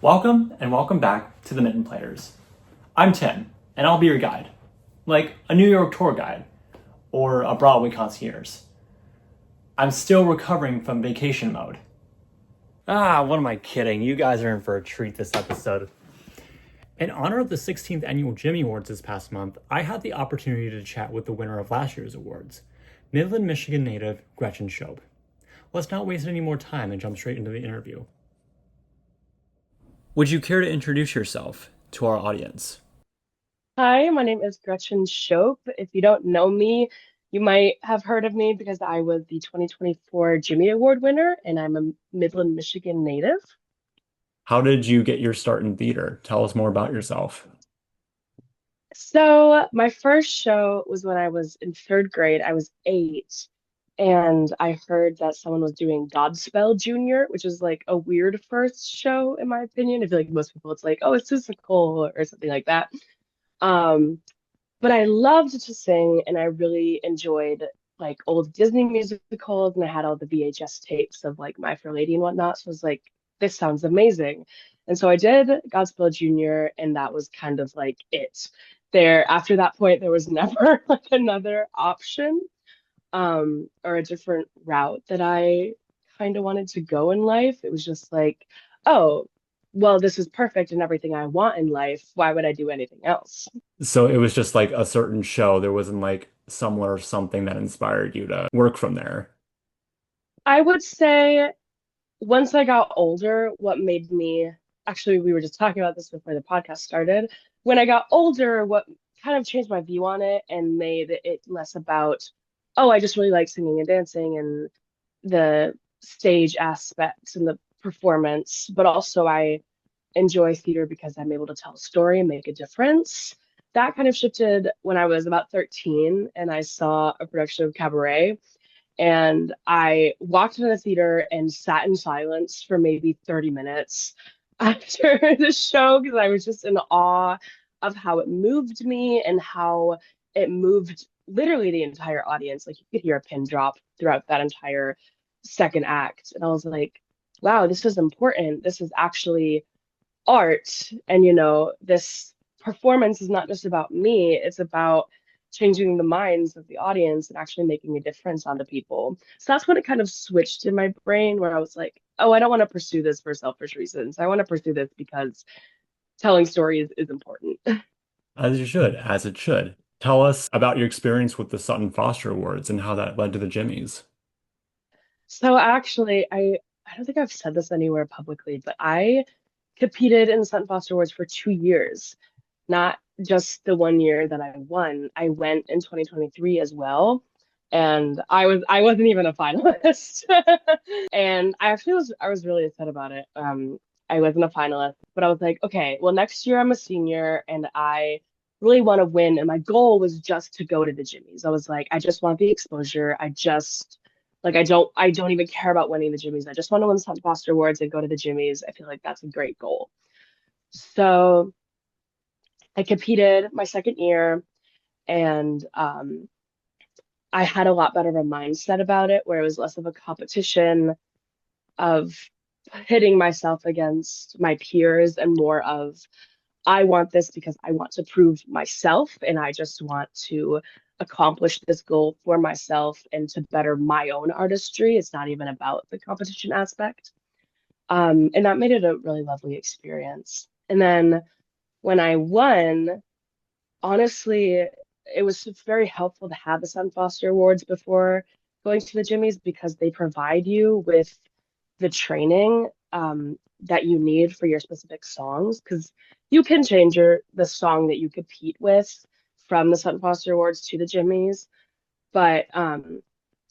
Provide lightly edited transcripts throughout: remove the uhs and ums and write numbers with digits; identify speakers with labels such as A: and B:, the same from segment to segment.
A: Welcome and welcome back to the Mitten Players. I'm Tim, and I'll be your guide, like a New York tour guide or a Broadway concierge. I'm still recovering from vacation mode. What am I kidding? You guys are in for a treat this episode. In honor of the 16th Annual Jimmy Awards this past month, I had the opportunity to chat with the winner of last year's awards, Midland, Michigan native Gretchen Shope. Let's not waste any more time and jump straight into the interview. Would you care to introduce yourself to our audience?
B: Hi, my name is Gretchen Shope. If you don't know me, you might have heard of me because I was the 2024 Jimmy Award winner and I'm a Midland, Michigan native.
A: How did you get your start in theater? Tell us more about yourself.
B: So, my first show was when I was in third grade. I was 8, and I heard that someone was doing Godspell Junior, which is like a weird first show, in my opinion. I feel like most people, it's like, oh, it's musical or something like that. Um, But I loved to sing and I really enjoyed like old Disney musicals and I had all the VHS tapes of like My Fair Lady and whatnot. So I was like, this sounds amazing. And so I did Godspell Junior and that was kind of like it. After that point, there was never like another option or a different route that I kind of wanted to go in life. It was just like, oh, well, this is perfect and everything I want in life. Why would I do anything else?
A: So it was just like a certain show. There wasn't like somewhere or something that inspired you to work from there.
B: I would say once I got older, what made me actually, we were just talking about this before the podcast started. When I got older, what kind of changed my view on it and made it less about, oh, I just really like singing and dancing and the stage aspects and the performance, but also I enjoy theater because I'm able to tell a story and make a difference. That kind of shifted when I was about 13 and I saw a production of Cabaret. And I walked into the theater and sat in silence for maybe 30 minutes after the show because I was just in awe of how it moved me and how it moved literally the entire audience. Like you could hear a pin drop throughout that entire second act. And I was like, wow, this is important. This is actually art. And, this performance is not just about me, it's about changing the minds of the audience and actually making a difference onto people. So that's when it kind of switched in my brain where I was like, oh, I don't want to pursue this for selfish reasons. I want to pursue this because telling stories is important.
A: As you should, as it should. Tell us about your experience with the Sutton Foster Awards and how that led to the Jimmies.
B: So actually, I don't think I've said this anywhere publicly, but I competed in the Sutton Foster Awards for 2 years, not just the one year that I won. I went in 2023 as well, and I wasn't even a finalist. And I was really upset about it. I wasn't a finalist, but I was like, okay, well next year I'm a senior and I really want to win. And my goal was just to go to the Jimmies. I was like, I just want the exposure. I don't even care about winning the Jimmies. I just want to win some Foster Awards and go to the Jimmies. I feel like that's a great goal. So I competed my second year and I had a lot better of a mindset about it, where it was less of a competition of hitting myself against my peers and more of I want this because I want to prove myself and I just want to accomplish this goal for myself and to better my own artistry. It's not even about the competition aspect. And that made it a really lovely experience. And then when I won, honestly, it was very helpful to have the Sun Foster Awards before going to the Jimmys because they provide you with the training that you need for your specific songs. Because you can change the song that you compete with from the Sutton Foster Awards to the Jimmys, but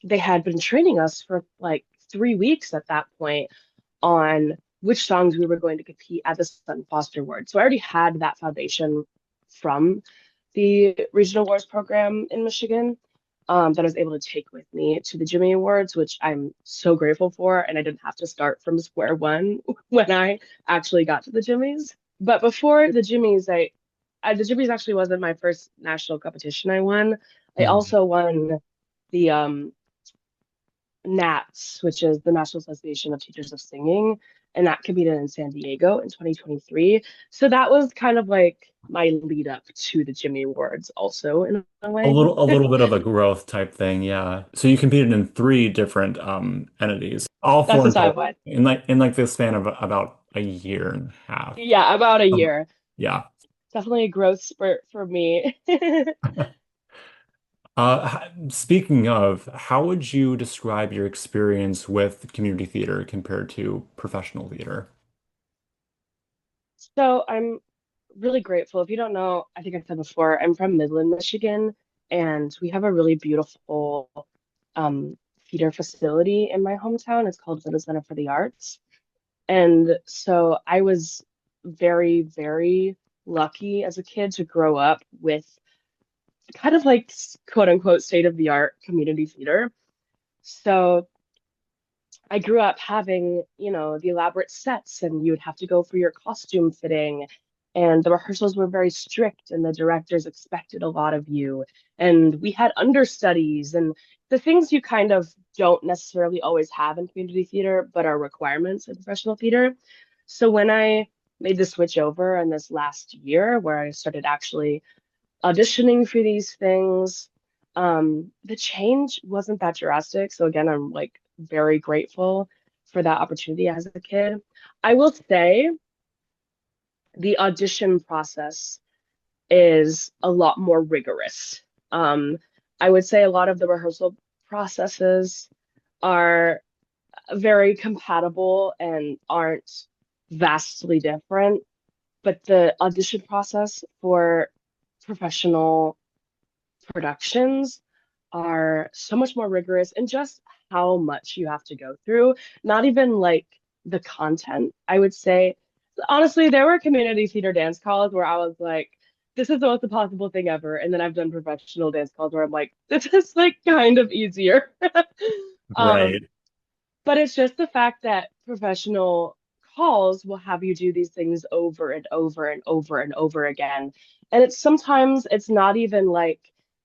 B: they had been training us for like 3 weeks at that point on which songs we were going to compete at the Sutton Foster Awards. So I already had that foundation from the Regional Awards program in Michigan that I was able to take with me to the Jimmy Awards, which I'm so grateful for. And I didn't have to start from square one when I actually got to the Jimmys. But before the Jimmys, the Jimmys actually wasn't my first national competition I won. I
A: Mhm.
B: also won the NATS, which is the National Association of Teachers of Singing. and that competed in San Diego in 2023. So that was kind of like my lead up to the Jimmy Awards, also in a way.
A: A little bit of a growth type thing, yeah. So you competed in three different entities, all
B: That's
A: four
B: the
A: in total,
B: timeline.
A: in like the span of about a year and a half.
B: Yeah, about a
A: Um,
B: year.
A: yeah.
B: Definitely a growth spurt for me.
A: Speaking of, how would you describe your experience with community theater compared to professional theater?
B: So I'm really grateful. If you don't know, I think I said before, I'm from Midland, Michigan, and we have a really beautiful um, theater facility in my hometown. It's called Midland Center for the Arts. And so I was very, very lucky as a kid to grow up with kind of like quote unquote state of the art community theater. So I grew up having, the elaborate sets, and you would have to go for your costume fitting. And the rehearsals were very strict, and the directors expected a lot of you. And we had understudies and the things you kind of don't necessarily always have in community theater, but are requirements in professional theater. So when I made the switch over in this last year, where I started actually auditioning for these things. The change wasn't that drastic. So again, I'm like very grateful for that opportunity as a kid. I will say the audition process is a lot more rigorous. Um, I would say a lot of the rehearsal processes are very compatible and aren't vastly different, but the audition process for professional productions are so much more rigorous and just how much you have to go through, not even like the content, I would say. Honestly, there were community theater dance calls where I was like, this is the most impossible thing ever. And then I've done professional dance calls where I'm like, this is like kind of easier. Um,
A: Right.
B: but it's just the fact that professional calls will have you do these things over and over and over and over again. And it's sometimes it's not even like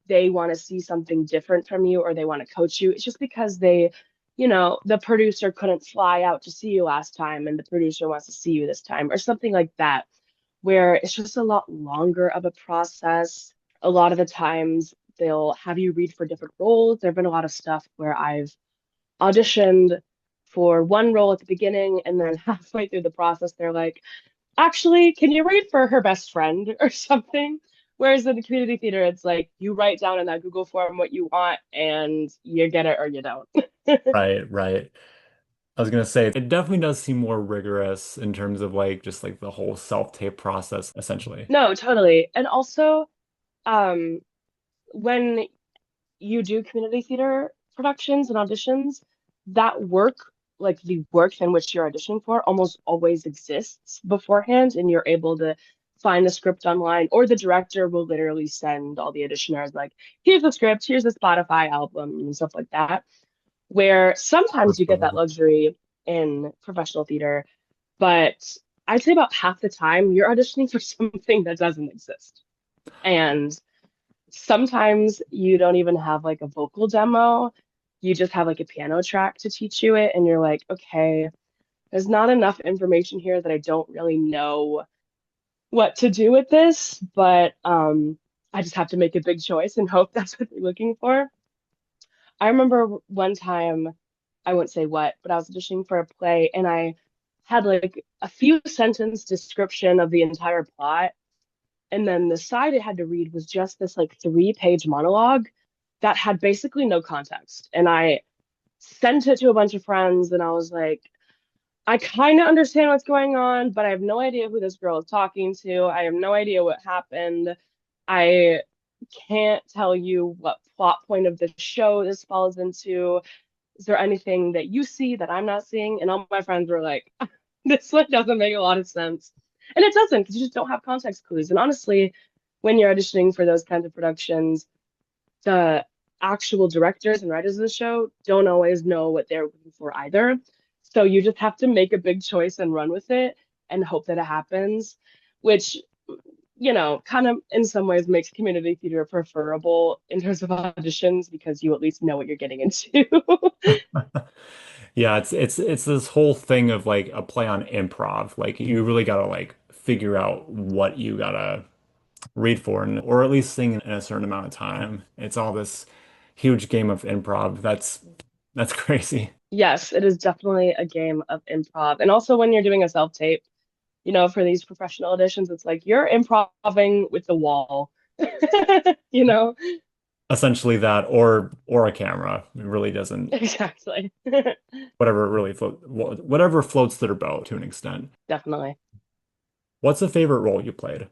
B: they want to see something different from you or they want to coach you. It's just because the producer couldn't fly out to see you last time and the producer wants to see you this time or something like that, where it's just a lot longer of a process. A lot of the times they'll have you read for different roles. There have been a lot of stuff where I've auditioned for one role at the beginning, and then halfway through the process, they're like, actually, can you read for her best friend or something? Whereas in the community theater, it's like you write down in that Google form what you want and you get it or you don't.
A: Right, right. I was gonna say it definitely does seem more rigorous in terms of like just like the whole self-tape process, essentially.
B: No, totally. And also, um, when you do community theater productions and auditions, that work, like the work in which you're auditioning for, almost always exists beforehand, and you're able to find the script online, or the director will literally send all the auditioners, like, here's the script, here's the Spotify album, and stuff like that. Where sometimes you get that luxury in professional theater, but I'd say about half the time you're auditioning for something that doesn't exist. And sometimes you don't even have like a vocal demo. You just have like a piano track to teach you it. And you're like, okay, there's not enough information here that I don't really know what to do with this, but I just have to make a big choice and hope that's what they're looking for. I remember one time, I won't say what, but I was auditioning for a play and I had like a few sentence description of the entire plot. And then the side it had to read was just this like 3-page monologue that had basically no context. And I sent it to a bunch of friends and I was like, I kind of understand what's going on, but I have no idea who this girl is talking to. I have no idea what happened. I can't tell you what plot point of the show this falls into. Is there anything that you see that I'm not seeing? And all my friends were like, this one doesn't make a lot of sense. And it doesn't because you just don't have context clues. And honestly, when you're auditioning for those kinds of productions, the actual directors and writers of the show don't always know what they're looking for either. So you just have to make a big choice and run with it and hope that it happens, which kind of in some ways makes community theater preferable in terms of auditions because you at least know what you're getting into.
A: Yeah, it's this whole thing of like a play on improv. Like you really gotta like figure out what you gotta read for and or at least sing in a certain amount of time. It's all this huge game of improv. That's crazy.
B: Yes, it is definitely a game of improv. And also when you're doing a self-tape, for these professional auditions, it's like you're improving with the wall. You know?
A: Essentially that or a camera. It really doesn't
B: Exactly.
A: whatever floats their boat to an extent.
B: Definitely.
A: What's a favorite role you played?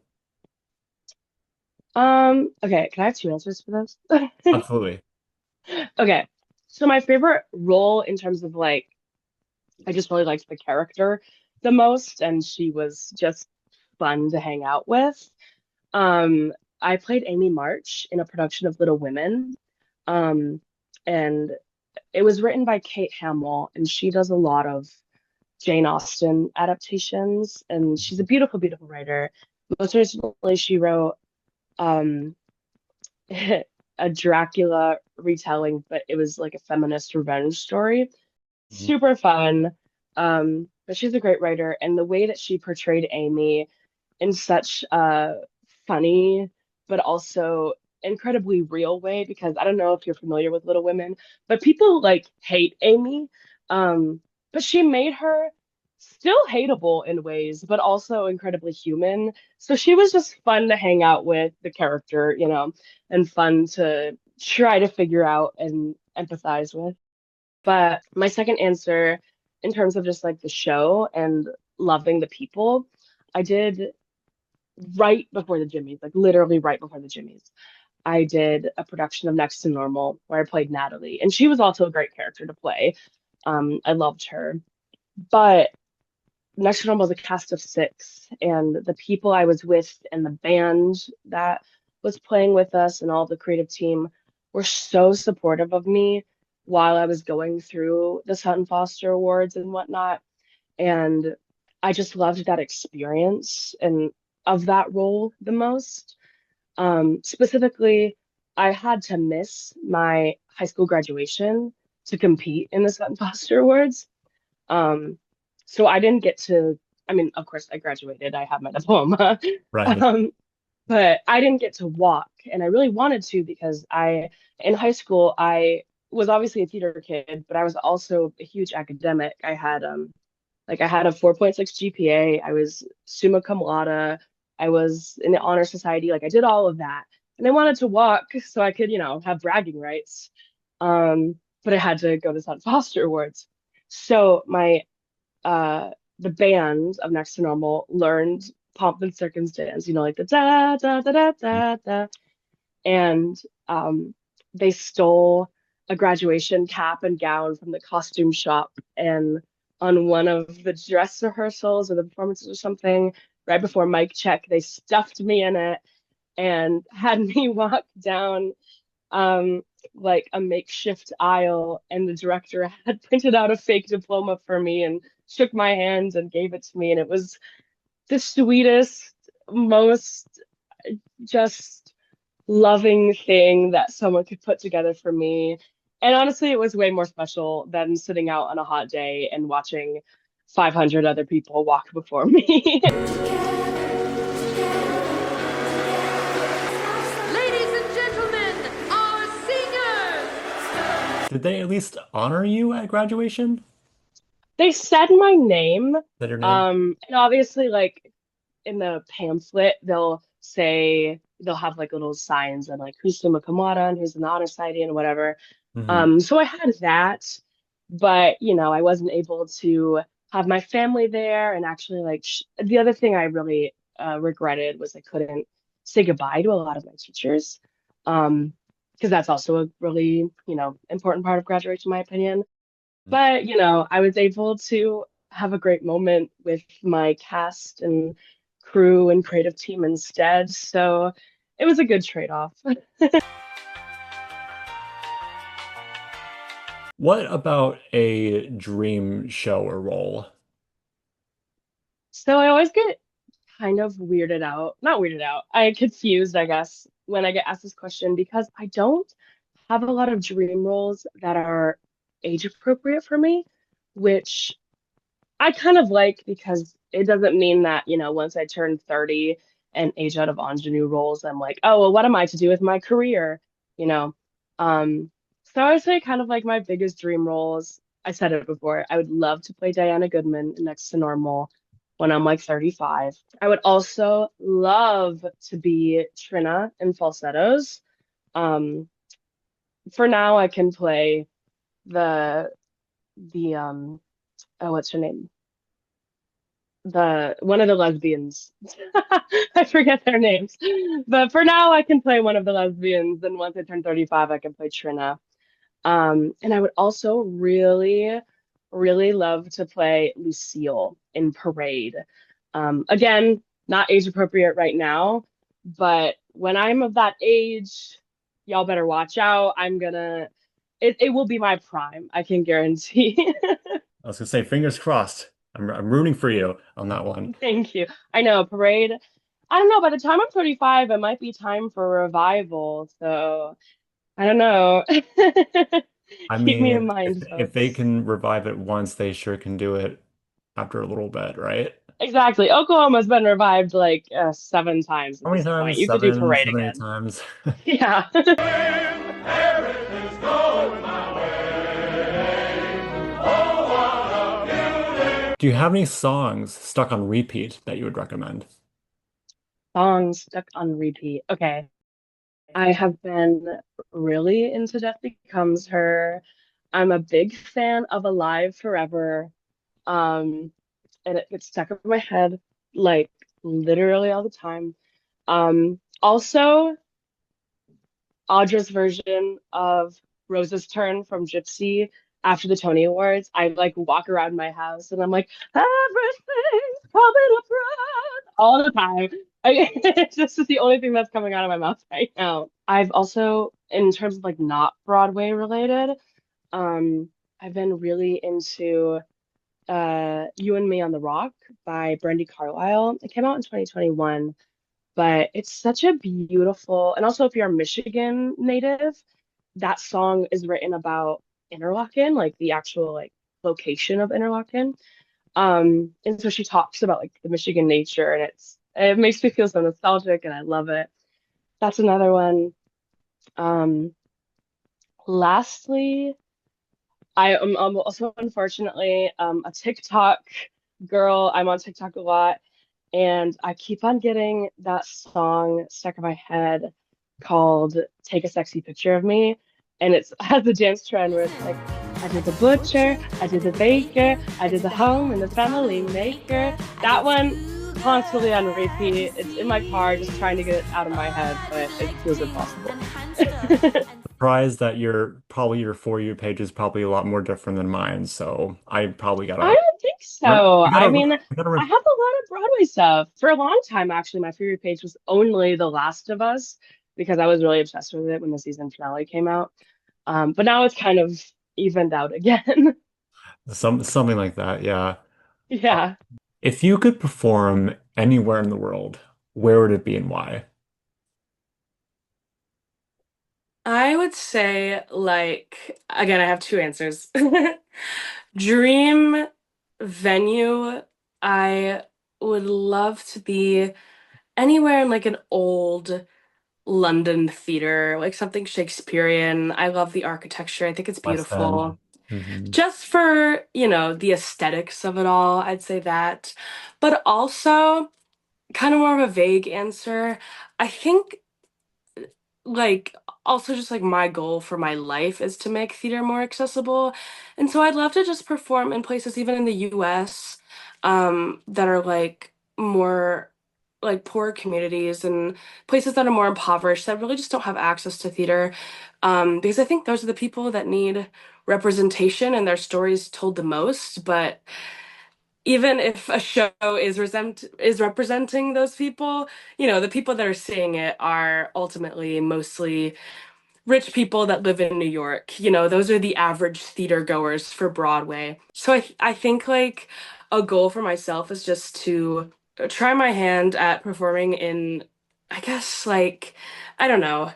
B: Okay, can I have two answers for this?
A: Absolutely.
B: Okay. So my favorite role in terms of like I just really liked the character the most and she was just fun to hang out with. Um, I played Amy March in a production of Little Women. Um, and it was written by Kate Hamill, and she does a lot of Jane Austen adaptations, and she's a beautiful, beautiful writer. Most recently, she wrote um, a Dracula retelling, but it was like a feminist revenge story.
A: Mhm.
B: Super fun. But she's a great writer, and the way that she portrayed Amy in such a funny but also incredibly real way, because I don't know if you're familiar with Little Women, but people like hate Amy. But she made her still hateable in ways, but also incredibly human. So she was just fun to hang out with the character, and fun to try to figure out and empathize with. But my second answer, in terms of just like the show and loving the people, I did right before the Jimmys, like literally right before the Jimmys. I did a production of Next to Normal where I played Natalie, and she was also a great character to play. I loved her. But Next to Normal was a cast of six, and the people I was with and the band that was playing with us and all the creative team were so supportive of me while I was going through the Sutton Foster Awards and whatnot. And I just loved that experience and of that role the most. Specifically, I had to miss my high school graduation to compete in the Sutton Foster Awards. Um, so I didn't get to, I mean, of course, I graduated, I have my diploma,
A: Right.
B: um, but I didn't get to walk. And I really wanted to because in high school, I was obviously a theater kid, but I was also a huge academic. I had a 4.6 GPA. I was summa cum laude. I was in the honor society. Like I did all of that. And I wanted to walk so I could, have bragging rights. But I had to go to Sutton Foster Awards. So uh the band of Next to Normal learned Pomp and Circumstance, like the da da da da da da. And um they stole a graduation cap and gown from the costume shop, and on one of the dress rehearsals or the performances or something, right before mic check, they stuffed me in it and had me walk down um like a makeshift aisle, and the director had printed out a fake diploma for me and shook my hand and gave it to me, and it was the sweetest, most just loving thing that someone could put together for me. And honestly, it was way more special than sitting out on a hot day and watching 500 other people walk before me.
C: Ladies and gentlemen, our singers!
A: Did they at least honor you at graduation? Is
B: They said my name,
A: that your name?
B: and obviously, like in the pamphlet, they'll have like little signs and like who's summa cum laude and who's in the honor society and whatever.
A: Hmm.
B: So I had that, but I wasn't able to have my family there. And actually, like the other thing I really regretted was I couldn't say goodbye to a lot of my teachers, um, because that's also a really, important part of graduation, in my opinion. But, I was able to have a great moment with my cast and crew and creative team instead. So it was a good trade-off.
A: What about a dream show or role?
B: So I always get kind of weirded out, not weirded out, I confused, I guess, when I get asked this question because I don't have a lot of dream roles that are age appropriate for me, which I kind of like because it doesn't mean that, once I turn 30 and age out of ingenue roles, I'm like, oh, well, what am I to do with my career? You know? Um, so I would say kind of like my biggest dream roles. I said it before. I would love to play Diana Goodman in Next to Normal when I'm like 35. I would also love to be Trina in Falsettos. Um, for now, I can play the the what's her name? The one of the lesbians. I forget their names. But for now I can play one of the lesbians, and once I turn 35 I can play Trina. And I would also really, really love to play Lucille in Parade. Again, not age appropriate right now, but when I'm of that age, y'all better watch out. It will be my prime, I can guarantee.
A: I was gonna say, fingers crossed. I'm rooting for you on that one.
B: Thank you. I know, Parade. I don't know, by the time I'm 35, it might be time for a revival. So I don't know.
A: I
B: Keep me
A: mean,
B: in
A: if
B: mind,
A: if they
B: folks.
A: can revive it once, they sure can do it after a little bit, right?
B: Exactly. Oklahoma's been revived like 7 times at
A: How many
B: this point.
A: times?
B: You could do
A: Seven,
B: Parade
A: seven, eight
B: again.
A: times.
B: Yeah.
C: Everything's going my way. Oh, what a beauty.
A: Do you have any songs stuck on repeat that you would recommend?
B: Songs stuck on repeat. Okay. I have been really into Death Becomes Her. I'm a big fan of Alive Forever. Um, and it gets stuck in my head like literally all the time. Also, Audra's version of Rose's Turn from Gypsy after the Tony Awards, I like walk around my house and I'm like, everything's coming apart all the time. This is the only thing that's coming out of my mouth right now. I've also, in terms of like not Broadway related, um, I've been really into You and Me on the Rock by Brandi Carlile. It came out in 2021, but it's such a beautiful, and also if you're a Michigan native, that song is written about Interlochen, like the actual like location of Interlochen. And so she talks about like the Michigan nature, and it makes me feel so nostalgic, and I love it. That's another one. Um, Lastly, I'm also unfortunately a TikTok girl. I'm on TikTok a lot, and I keep on getting that song stuck in my head called "Take a Sexy Picture of Me," and it's has a dance trend where it's like, "I did the butcher, I did the baker, I did the home and the family maker." That one constantly on repeat. It's in my car, just trying to get it out of my head, but it feels impossible.
A: Surprised that your For You page is probably a lot more different than mine, so I probably
B: I
A: gotta
B: don't think
A: rem
B: so.
A: I
B: I
A: gotta
B: mean,
A: I gotta
B: I have a lot of Broadway stuff. For a long time, actually, my favorite page was only The Last of Us because I was really obsessed with it when the season finale came out. But now it's kind of evened out again.
A: something like that, yeah. Uh,
B: Yeah.
A: If you could perform anywhere in the world, where would it be and why?
D: I would say, like, again, I have two answers. Dream venue, I would love to be anywhere in like an old London theater, like something Shakespearean. I love the architecture. I think it's
A: West End.
D: beautiful.
A: Hmm.
D: Just for, the aesthetics of it all, I'd say that. But also, kind of more of a vague answer. I think like also just like my goal for my life is to make theater more accessible. And so I'd love to just perform in places even in the US that are like more like poor communities and places that are more impoverished that really just don't have access to theater. Because I think those are the people that need representation and their stories told the most. But even if a show is representing those people, the people that are seeing it are ultimately mostly rich people that live in New York. Those are the average theater goers for Broadway. So I think like a goal for myself is just to try my hand at performing in, I guess, like, I don't know,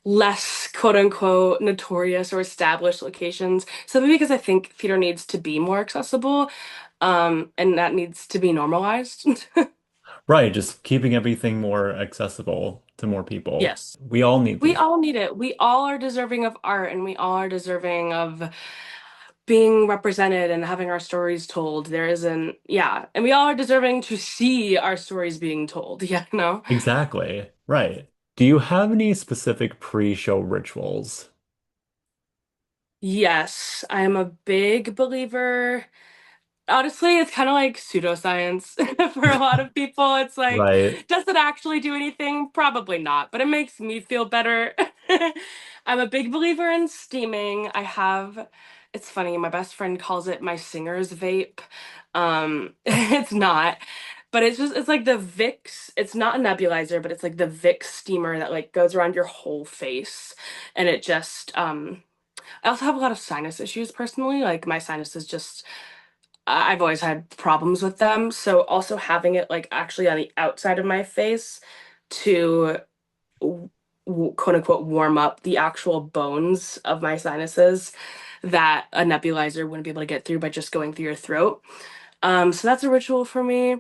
D: less quote unquote notorious or established locations. Simply because I think theater needs to be more accessible, and that needs to be normalized.
A: Right, just keeping everything more accessible to more people.
D: Yes.
A: We all need
D: We
A: theater.
D: all need it. We all are deserving of art and we all are deserving of being represented and having our stories told. There isn't, yeah. And we all are deserving to see our stories being told. Yeah, no?
A: Exactly. Right. Do you have any specific pre-show rituals?
D: Yes, I am a big believer. Honestly, it's kind of like pseudoscience for a lot of people. It's like,
A: Right.
D: does it actually do anything? Probably not, but it makes me feel better. I'm a big believer in steaming. It's funny, my best friend calls it my singer's vape. It's not, but it's like the Vicks. It's not a nebulizer, but it's like the Vicks steamer that like goes around your whole face, and it just I also have a lot of sinus issues personally. Like my sinuses just I've always had problems with them. So also having it like actually on the outside of my face to quote unquote warm up the actual bones of my sinuses that a nebulizer wouldn't be able to get through by just going through your throat. So that's a ritual for me.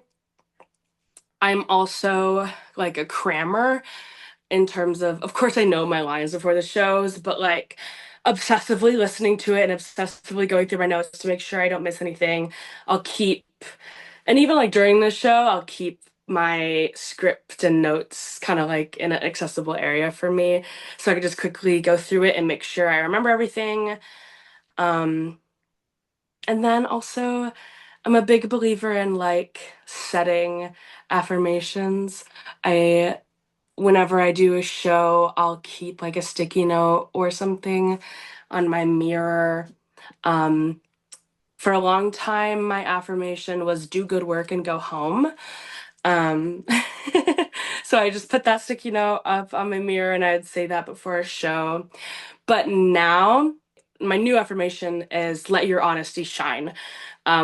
D: I'm also like a crammer in terms of course, I know my lines before the shows, but like obsessively listening to it and obsessively going through my notes to make sure I don't miss anything. I'll keep, and even like during the show, I'll keep my script and notes kind of like in an accessible area for me so I can just quickly go through it and make sure I remember everything. Um, and then also, I'm a big believer in like setting affirmations. I Whenever I do a show, I'll keep like a sticky note or something on my mirror. Um, for a long time, my affirmation was do good work and go home. Um, so I just put that sticky note up on my mirror and I'd say that before a show. But now, my new affirmation is let your honesty shine,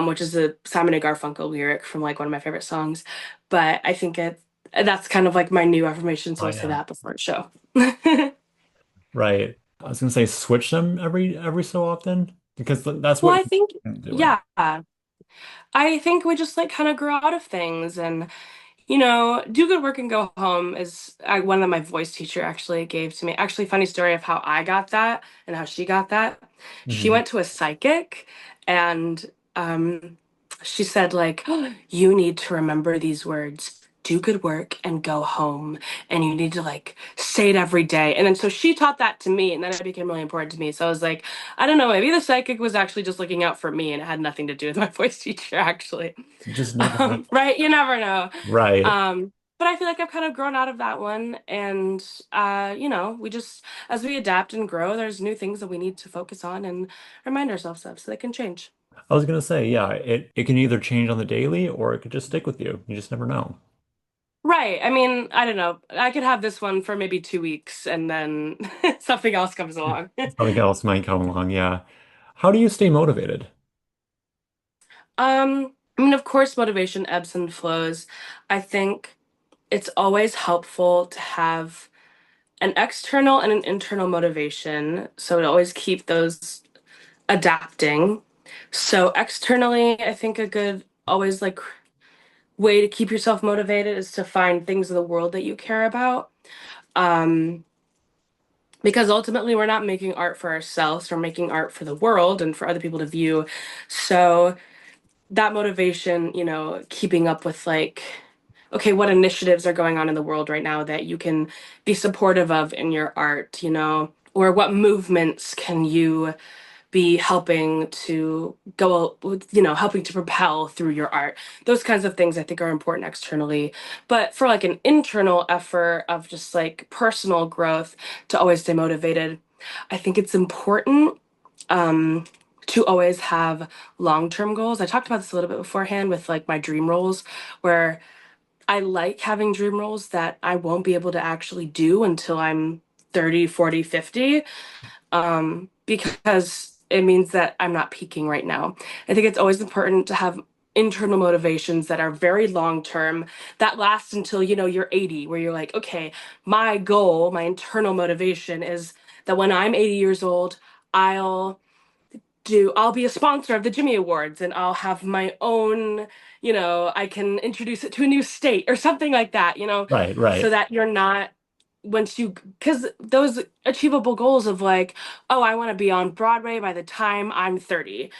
D: which is a Simon and Garfunkel lyric from like one of my favorite songs. But I think that's kind of like my new affirmation, so
A: Oh
D: I'll say
A: yeah.
D: that before a show.
A: Right. I was gonna say switch them every so often because that's
D: Well,
A: what
D: I think,
A: you're doing.
D: yeah, I think we just like kind of grow out of things and do good work and go home is one that my voice teacher actually gave to me. Actually, funny story of how I got that and how she got that. She
A: Hmm.
D: went to a psychic and she said like, "Oh, you need to remember these words. Do good work and go home. And you need to like say it every day." And then so she taught that to me and then it became really important to me. So I was like, I don't know, maybe the psychic was actually just looking out for me and it had nothing to do with my voice teacher actually.
A: You just never know.
D: Right? You never know.
A: Right.
D: But I feel like I've kind of grown out of that one. And, we just, as we adapt and grow, there's new things that we need to focus on and remind ourselves of so they can change.
A: I was gonna say, yeah, it can either change on the daily or it could just stick with you. You just never know.
D: Right. I mean, I don't know. I could have this one for maybe 2 weeks and then something else comes along.
A: Something else might come along, yeah. How do you stay motivated?
D: I mean, of course, motivation ebbs and flows. I think it's always helpful to have an external and an internal motivation. So to always keep those adapting. So externally, I think a good always like way to keep yourself motivated is to find things in the world that you care about. Um, because ultimately we're not making art for ourselves, we're making art for the world and for other people to view. So that motivation, keeping up with like, okay, what initiatives are going on in the world right now that you can be supportive of in your art, or what movements can you be helping to go, helping to propel through your art. Those kinds of things I think are important externally. But for like an internal effort of just like personal growth to always stay motivated, I think it's important to always have long-term goals. I talked about this a little bit beforehand with like my dream roles, where I like having dream roles that I won't be able to actually do until I'm 30, 40, 50, because it means that I'm not peaking right now. I think it's always important to have internal motivations that are very long term, that last until, you're 80, where you're like, okay, my goal, my internal motivation is that when I'm 80 years old, I'll I'll be a sponsor of the Jimmy Awards and I'll have my own, I can introduce it to a new state or something like that,
A: Right,
D: so
A: right.
D: that you're not, because those achievable goals of like, oh, I want to be on Broadway by the time I'm 30.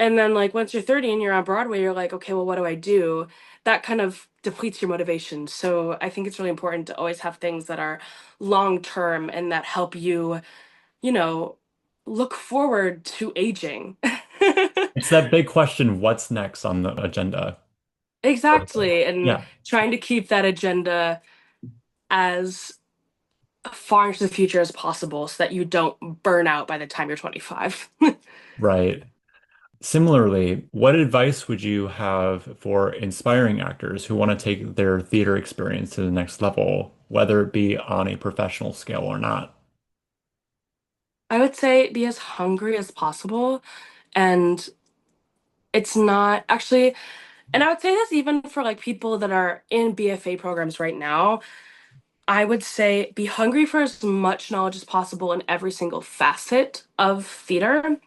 D: And then like once you're 30 and you're on Broadway, you're like, okay, well, what do I do? That kind of depletes your motivation. So I think it's really important to always have things that are long term and that help you, you know, look forward to aging.
A: It's that big question, what's next on the agenda?
D: Exactly. And
A: Yeah,
D: trying to keep that agenda as far into the future as possible so that you don't burn out by the time you're 25.
A: right. Similarly, what advice would you have for inspiring actors who want to take their theater experience to the next level, whether it be on a professional scale or not?
D: I would say be as hungry as possible. And it's not actually, and I would say this even for like people that are in BFA programs right now. I would say be hungry for as much knowledge as possible in every single facet of theater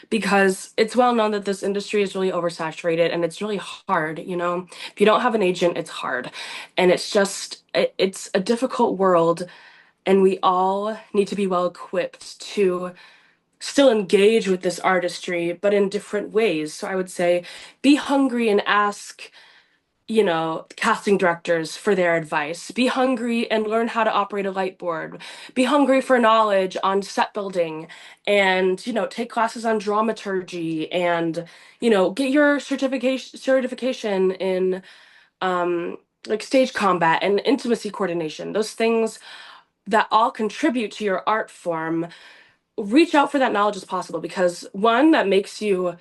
D: because it's well known that this industry is really oversaturated and it's really hard, If you don't have an agent, it's hard. And it's a difficult world and we all need to be well equipped to still engage with this artistry, but in different ways. So I would say be hungry and ask, casting directors for their advice. Be hungry and learn how to operate a light board. Be hungry for knowledge on set building and, take classes on dramaturgy and, get your certification in like stage combat and intimacy coordination. Those things that all contribute to your art form. Reach out for that knowledge as possible because one, that makes you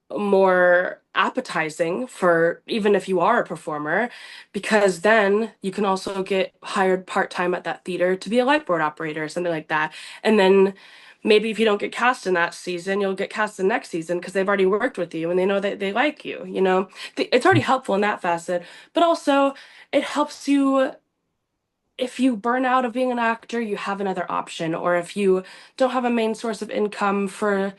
D: more appetizing for even if you are a performer, because then you can also get hired part-time at that theater to be a light board operator or something like that. And then maybe if you don't get cast in that season, you'll get cast in next season because they've already worked with you and they know that they like you, It's already helpful in that facet, but also it helps you if you burn out of being an actor, you have another option. Or if you don't have a main source of income for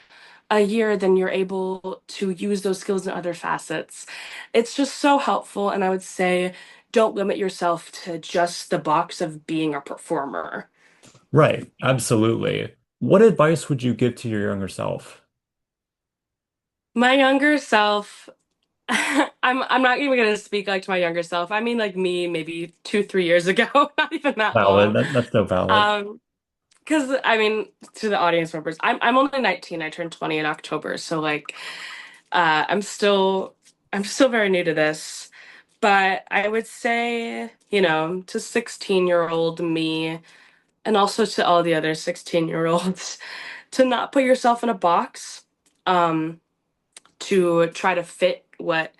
D: a year, then you're able to use those skills in other facets. It's just so helpful. And I would say, don't limit yourself to just the box of being a performer.
A: Right, absolutely. What advice would you give to your younger self?
D: My younger self, I'm not even gonna speak like to my younger self. I mean like me maybe 2, 3 years ago, not even that
A: Valid.
D: long.
A: That's so valid.
D: Um, because I mean, to the audience members, I'm only 19. I turned 20 in October, so like, I'm still very new to this. But I would say, to 16-year-old me, and also to all the other 16-year-olds, to not put yourself in a box, um, to try to fit what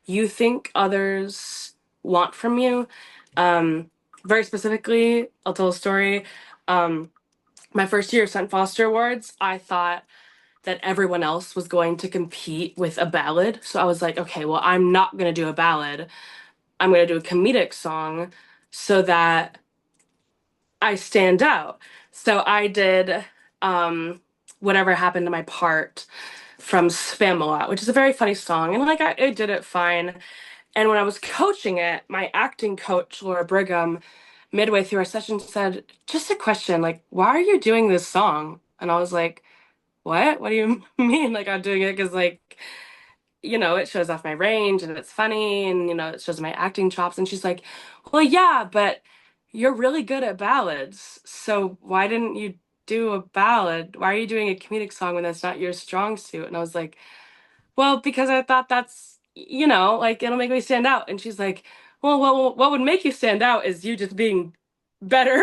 D: you think others want from you. Very specifically, I'll tell a story. Um, my first year of St. Foster Awards, I thought that everyone else was going to compete with a ballad. So I was like, okay, well, I'm not going to do a ballad. I'm going to do a comedic song so that I stand out. So I did Whatever Happened to My Part from Spamalot, which is a very funny song. And like I did it fine. And when I was coaching it, my acting coach, Laura Brigham, midway through our session said, just a question, like, why are you doing this song? And I was like, what? What do you mean? Like, I'm doing it because, like, it shows off my range and it's funny and, it shows my acting chops. And she's like, well, yeah, but you're really good at ballads. So why didn't you do a ballad? Why are you doing a comedic song when that's not your strong suit? And I was like, well, because I thought that's, like it'll make me stand out. And she's like, well, what would make you stand out is you just being better,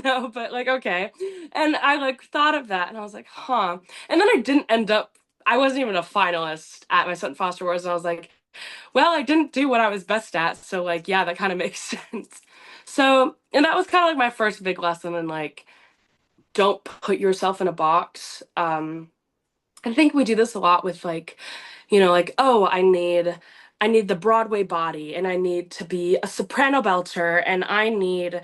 D: but like, okay. And I like thought of that and I was like, huh. And then I wasn't even a finalist at my Sutton Foster Awards. And I was like, well, I didn't do what I was best at. So like, yeah, that kind of makes sense. So, and that was kind of like my first big lesson in like, don't put yourself in a box. I think we do this a lot with like like, oh, I need the Broadway body, and I need to be a soprano belter, and I need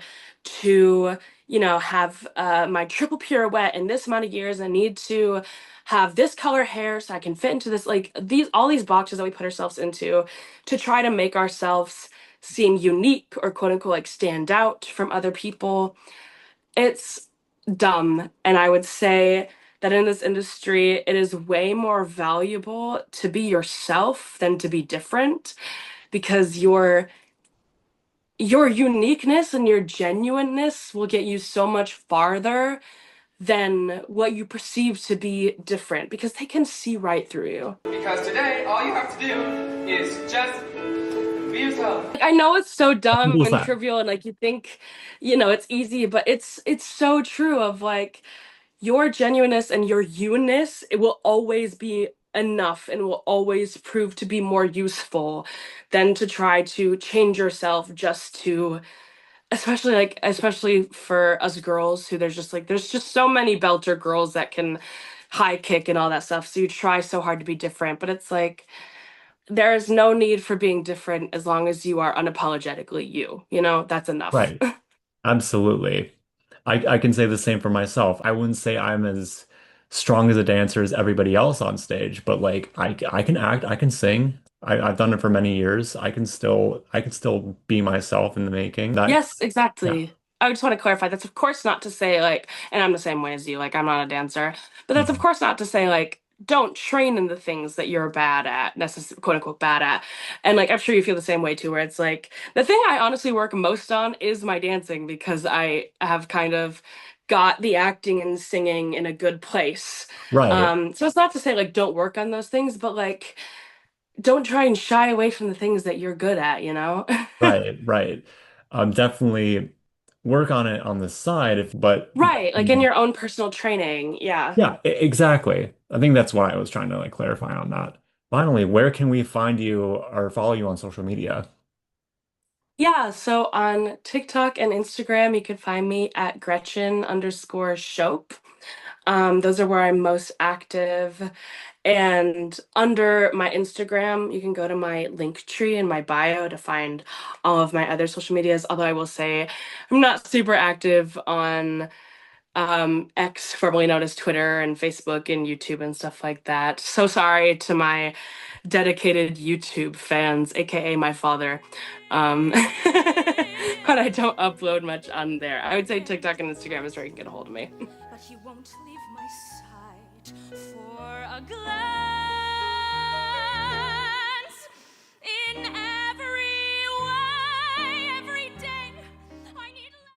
D: to, have my triple pirouette in this amount of years. I need to have this color hair so I can fit into this, like these all these boxes that we put ourselves into to try to make ourselves seem unique or quote unquote like stand out from other people. It's dumb. And I would say that in this industry, it is way more valuable to be yourself than to be different, because your uniqueness and your genuineness will get you so much farther than what you perceive to be different, because they can see right through you.
E: Because today, all you have to do is just be yourself.
D: Like, I know it's so dumb
A: Simple as
D: and
A: that.
D: trivial, and like you think, it's easy, but it's so true of like your genuineness and your you-ness, it will always be enough and will always prove to be more useful than to try to change yourself just to, especially for us girls who there's just so many belter girls that can high kick and all that stuff. So you try so hard to be different, but it's like there is no need for being different as long as you are unapologetically you. That's enough.
A: Right. Absolutely. I can say the same for myself. I wouldn't say I'm as strong as a dancer as everybody else on stage, but like I can act, I can sing. I've done it for many years. I can still be myself in the making.
D: Yes,
A: Yeah.
D: exactly. I just want to clarify that's of course not to say like, and I'm the same way as you, like I'm not a dancer, but that's of
A: Mhm.
D: course not to say like don't train in the things that you're bad at, quote unquote bad at. And like I'm sure you feel the same way too, where it's like the thing I honestly work most on is my dancing, because I have kind of got the acting and singing in a good place.
A: Right.
D: So it's not to say like don't work on those things, but like don't try and shy away from the things that you're good at?
A: Right. Right. Definitely work on it on the side but
D: Right, like in your own personal training. Yeah.
A: yeah, exactly. I think that's why I was trying to like clarify on that. Finally, where can we find you or follow you on social media?
D: Yeah, so on TikTok and Instagram, you can find me at Gretchen_Shope. Those are where I'm most active. And under my Instagram, you can go to my link tree in my bio to find all of my other social medias. Although I will say I'm not super active on X, formerly known as Twitter and Facebook and YouTube and stuff like that. So sorry to my dedicated YouTube fans, aka my father. Um, but I don't upload much on there. I would say TikTok and Instagram is where you can get a hold of me.
F: But he won't leave my side for a glass.